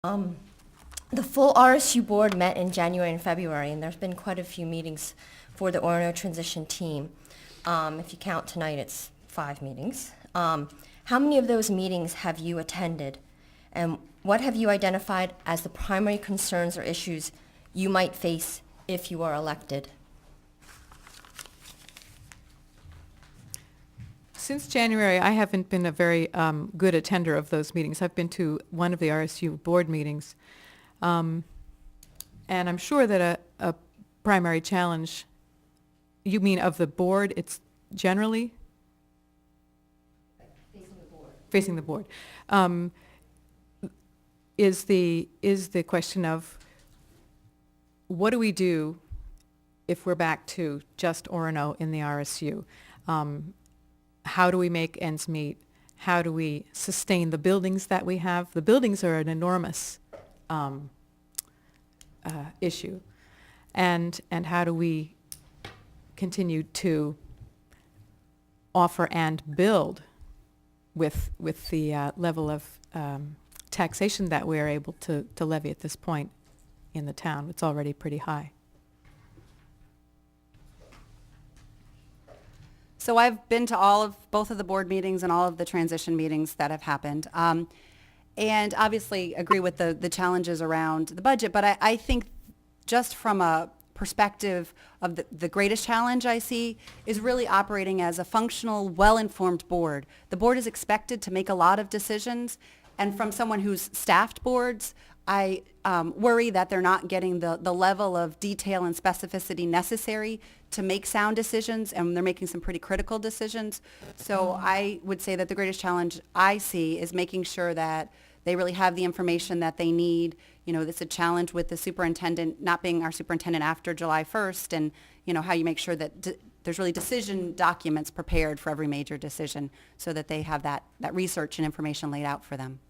The full RSU board met in January and February, and there's been quite a few meetings for the Orono transition team. If you count tonight, it's 5 meetings. How many of those meetings have you attended, and what have you identified as the primary concerns or issues you might face if you are elected? Since January, I haven't been a very good attender of those meetings. I've been to one of the RSU board meetings. And I'm sure that a primary challenge, you mean of the board, it's generally? Facing the board. Is the question of what do we do if we're back to just Orono in the RSU? How do we make ends meet? How do we sustain the buildings that we have? The buildings are an enormous issue. And how do we continue to offer and build with the level of taxation that we're able to levy at this point in the town? It's already pretty high. So I've been to both of the board meetings and all of the transition meetings that have happened. And obviously agree with the challenges around the budget, but I think just from a perspective of the greatest challenge I see is really operating as a functional, well-informed board. The board is expected to make a lot of decisions, and from someone who's staffed boards, I worry that they're not getting the level of detail and specificity necessary to make sound decisions, and they're making some pretty critical decisions. So I would say that the greatest challenge I see is making sure that they really have the information that they need. You know, it's a challenge with the superintendent not being our superintendent after July 1st, and, you know, how you make sure that there's really decision documents prepared for every major decision so that they have that research and information laid out for them.